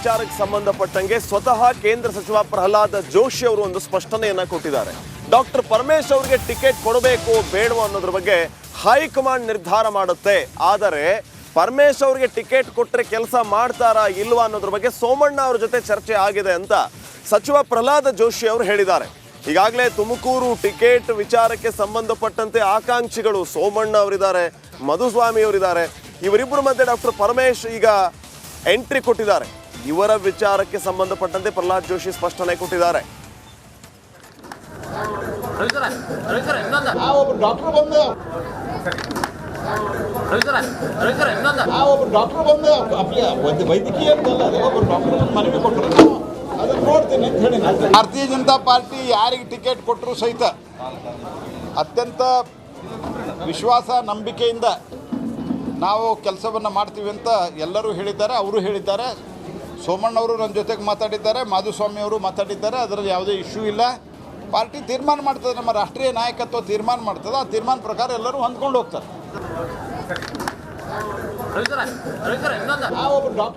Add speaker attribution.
Speaker 1: ವಿಚಾರಕ್ಕೆ ಸಂಬಂಧಪಟ್ಟಂಗೆ ಸ್ವತಃ ಕೇಂದ್ರ ಸಚಿವ ಪ್ರಹ್ಲಾದ್ ಜೋಶಿ ಅವರು ಒಂದು ಸ್ಪಷ್ಟನೆಯನ್ನ ಕೊಟ್ಟಿದ್ದಾರೆ. ಡಾಕ್ಟರ್ ಪರಮೇಶ್ ಅವರಿಗೆ ಟಿಕೆಟ್ ಕೊಡಬೇಕು ಬೇಡವೋ ಅನ್ನೋದ್ರ ಬಗ್ಗೆ ಹೈಕಮಾಂಡ್ ನಿರ್ಧಾರ ಮಾಡುತ್ತೆ. ಆದರೆ ಪರಮೇಶ್ ಅವರಿಗೆ ಟಿಕೆಟ್ ಕೊಟ್ಟರೆ ಕೆಲಸ ಮಾಡ್ತಾರಾ ಇಲ್ವಾ ಅನ್ನೋದ್ರ ಬಗ್ಗೆ ಸೋಮಣ್ಣ ಅವ್ರ ಜೊತೆ ಚರ್ಚೆ ಆಗಿದೆ ಅಂತ ಸಚಿವ ಪ್ರಹ್ಲಾದ್ ಜೋಶಿ ಅವರು ಹೇಳಿದ್ದಾರೆ. ಈಗಾಗಲೇ ತುಮಕೂರು ಟಿಕೆಟ್ ವಿಚಾರಕ್ಕೆ ಸಂಬಂಧಪಟ್ಟಂತೆ ಆಕಾಂಕ್ಷಿಗಳು ಸೋಮಣ್ಣ ಅವರಿದ್ದಾರೆ, ಮಧುಸ್ವಾಮಿ ಅವರಿದ್ದಾರೆ. ಇವರಿಬ್ಬರ ಮಧ್ಯೆ ಡಾಕ್ಟರ್ ಪರಮೇಶ್ ಈಗ ಎಂಟ್ರಿ ಕೊಟ್ಟಿದ್ದಾರೆ. ಇವರ ವಿಚಾರಕ್ಕೆ ಸಂಬಂಧಪಟ್ಟಂತೆ ಪ್ರಹ್ಲಾದ್ ಜೋಶಿ ಸ್ಪಷ್ಟನೆ ಕೊಟ್ಟಿದ್ದಾರೆ.
Speaker 2: ಡಾಕ್ಟರ್ ಬಂದು ವೈದ್ಯಕೀಯ ಮನವಿ ಕೊಟ್ಟರು, ಅದನ್ನು ನೋಡ್ತೀನಿ ಅಂತ ಹೇಳಿ. ಭಾರತೀಯ ಜನತಾ ಪಾರ್ಟಿ ಯಾರಿಗೆ ಟಿಕೆಟ್ ಕೊಟ್ಟರು ಸಹಿತ ಅತ್ಯಂತ ವಿಶ್ವಾಸ ನಂಬಿಕೆಯಿಂದ ನಾವು ಕೆಲಸವನ್ನು ಮಾಡ್ತೀವಿ ಅಂತ ಎಲ್ಲರೂ ಹೇಳಿದ್ದಾರೆ. ಅವರು ಹೇಳಿದ್ದಾರೆ, ಸೋಮಣ್ಣವರು ನನ್ನ ಜೊತೆಗೆ ಮಾತಾಡಿದ್ದಾರೆ, ಮಾಧುಸ್ವಾಮಿ ಅವರು ಮಾತಾಡಿದ್ದಾರೆ. ಅದರಲ್ಲಿ ಯಾವುದೇ ಇಶ್ಯೂ ಇಲ್ಲ. ಪಾರ್ಟಿ ತೀರ್ಮಾನ ಮಾಡ್ತದೆ, ನಮ್ಮ ರಾಷ್ಟ್ರೀಯ ನಾಯಕತ್ವ ತೀರ್ಮಾನ ಮಾಡ್ತದೆ. ಆ ತೀರ್ಮಾನ ಪ್ರಕಾರ ಎಲ್ಲರೂ ಹೊಂದ್ಕೊಂಡು ಹೋಗ್ತಾರೆ.